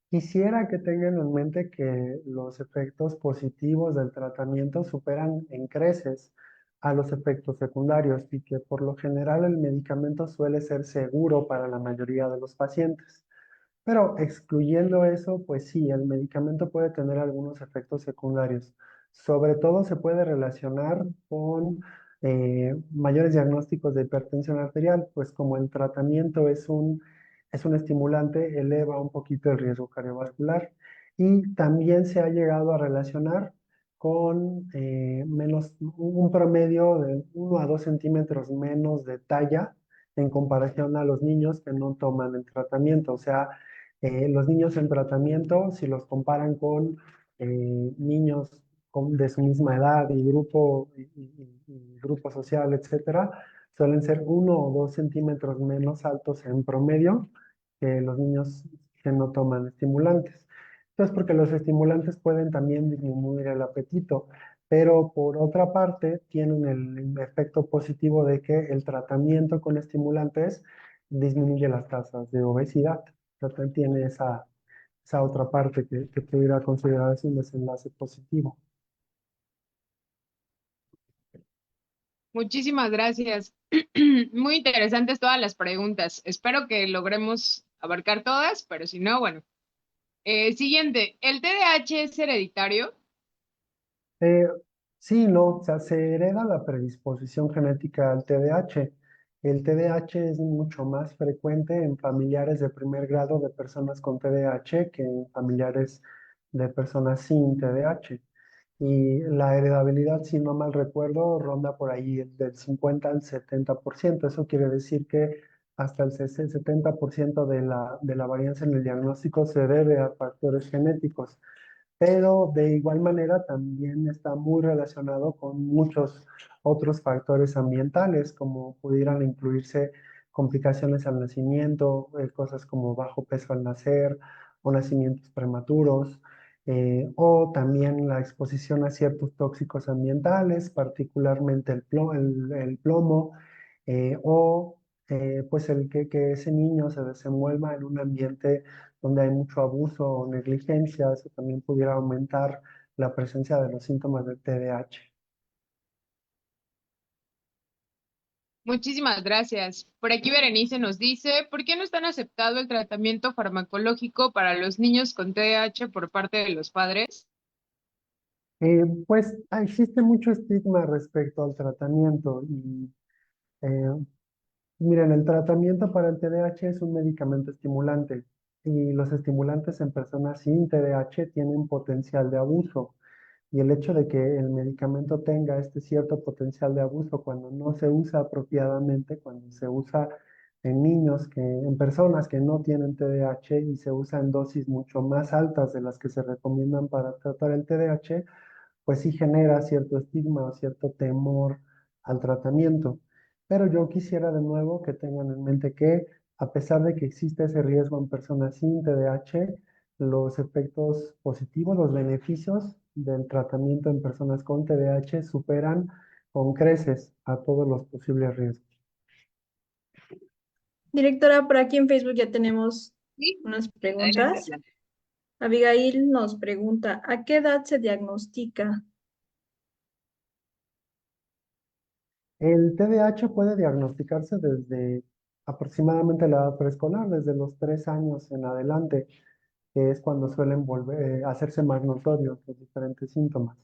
Quisiera que tengan en mente que los efectos positivos del tratamiento superan en creces a los efectos secundarios y que por lo general el medicamento suele ser seguro para la mayoría de los pacientes. Pero excluyendo eso, pues sí, el medicamento puede tener algunos efectos secundarios. Sobre todo se puede relacionar con mayores diagnósticos de hipertensión arterial, pues como el tratamiento es un estimulante, eleva un poquito el riesgo cardiovascular. Y también se ha llegado a relacionar con un promedio de 1 a 2 centímetros menos de talla en comparación a los niños que no toman el tratamiento. O sea, los niños en tratamiento, si los comparan con niños de su misma edad y grupo social, etcétera, suelen ser 1 o 2 centímetros menos altos en promedio que los niños que no toman estimulantes. Entonces, porque los estimulantes pueden también disminuir el apetito, pero por otra parte tienen el efecto positivo de que el tratamiento con estimulantes disminuye las tasas de obesidad. Entonces tiene esa otra parte que pudiera considerarse un desenlace positivo. Muchísimas gracias. Muy interesantes todas las preguntas. Espero que logremos abarcar todas, pero si no, bueno. Siguiente, ¿el TDAH es hereditario? Eh, sí, no, o sea, se hereda la predisposición genética al TDAH. El TDAH es mucho más frecuente en familiares de primer grado de personas con TDAH que en familiares de personas sin TDAH. Y la heredabilidad, si no mal recuerdo, ronda por ahí del 50 al 70%. Eso quiere decir que hasta el 70% de la varianza en el diagnóstico se debe a factores genéticos. pero de igual manera también está muy relacionado con muchos otros factores ambientales, como pudieran incluirse complicaciones al nacimiento, cosas como bajo peso al nacer o nacimientos prematuros, o también la exposición a ciertos tóxicos ambientales, particularmente el plomo, o pues que ese niño se desenvuelva en un ambiente donde hay mucho abuso o negligencia. Eso también pudiera aumentar la presencia de los síntomas del TDAH. Muchísimas gracias. Por aquí Berenice nos dice, ¿por qué no están aceptado el tratamiento farmacológico para los niños con TDAH por parte de los padres? Pues existe mucho estigma respecto al tratamiento y eh, miren, el tratamiento para el TDAH es un medicamento estimulante y los estimulantes en personas sin TDAH tienen potencial de abuso. Y el hecho de que el medicamento tenga este cierto potencial de abuso cuando no se usa apropiadamente, cuando se usa en niños, en personas que no tienen TDAH y se usa en dosis mucho más altas de las que se recomiendan para tratar el TDAH, pues sí genera cierto estigma o cierto temor al tratamiento. Pero yo quisiera de nuevo que tengan en mente que a pesar de que existe ese riesgo en personas sin TDAH, los efectos positivos, los beneficios del tratamiento en personas con TDAH superan con creces a todos los posibles riesgos. Directora, por aquí en Facebook ya tenemos Sí, unas adelante, preguntas. adelante. Abigail nos pregunta, ¿a qué edad se diagnostica? El TDAH puede diagnosticarse desde aproximadamente la edad preescolar, desde los 3 años en adelante, que es cuando suelen hacerse más notorios los diferentes síntomas.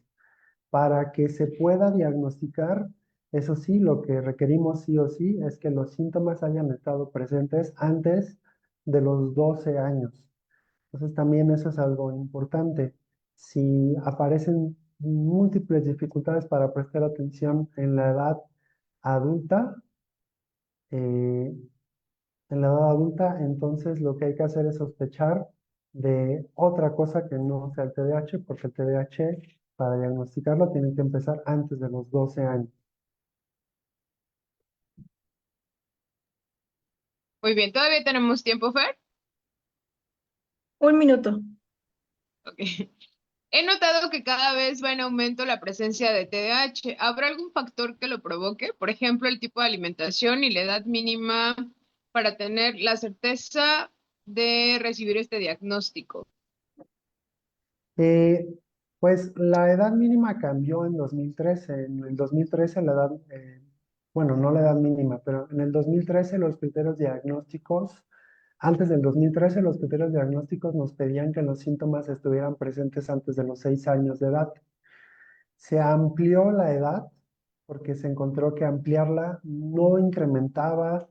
Para que se pueda diagnosticar, eso sí, lo que requerimos sí o sí es que los síntomas hayan estado presentes antes de los 12 años. Entonces también eso es algo importante. Si aparecen múltiples dificultades para prestar atención en la edad adulta, eh, entonces lo que hay que hacer es sospechar de otra cosa que no sea el TDAH, porque el TDAH, para diagnosticarlo, tiene que empezar antes de los 12 años. Muy bien, ¿todavía tenemos tiempo, Fer? Un minuto. Ok. He notado que cada vez va en aumento la presencia de TDAH. ¿Habrá algún factor que lo provoque? Por ejemplo, el tipo de alimentación y la edad mínima para tener la certeza de recibir este diagnóstico. Eh, pues la edad mínima cambió en 2013. En el 2013 la edad, bueno, no la edad mínima, pero en el 2013 los criterios diagnósticos, antes del 2013 los criterios diagnósticos nos pedían que los síntomas estuvieran presentes antes de los 6 años de edad. Se amplió la edad porque se encontró que ampliarla no incrementaba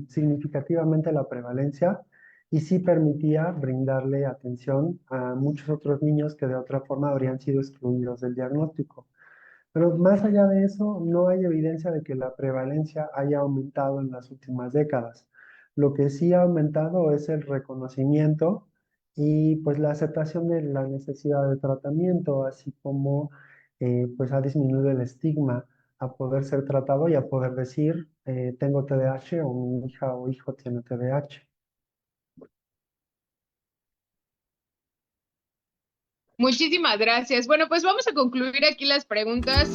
significativamente la prevalencia y sí permitía brindarle atención a muchos otros niños que de otra forma habrían sido excluidos del diagnóstico. Pero más allá de eso, no hay evidencia de que la prevalencia haya aumentado en las últimas décadas. Lo que sí ha aumentado es el reconocimiento y pues la aceptación de la necesidad de tratamiento, así como pues ha disminuido el estigma a poder ser tratado y a poder decir tengo TDAH o mi hija o hijo tiene TDAH. Muchísimas gracias. Bueno, pues vamos a concluir aquí las preguntas.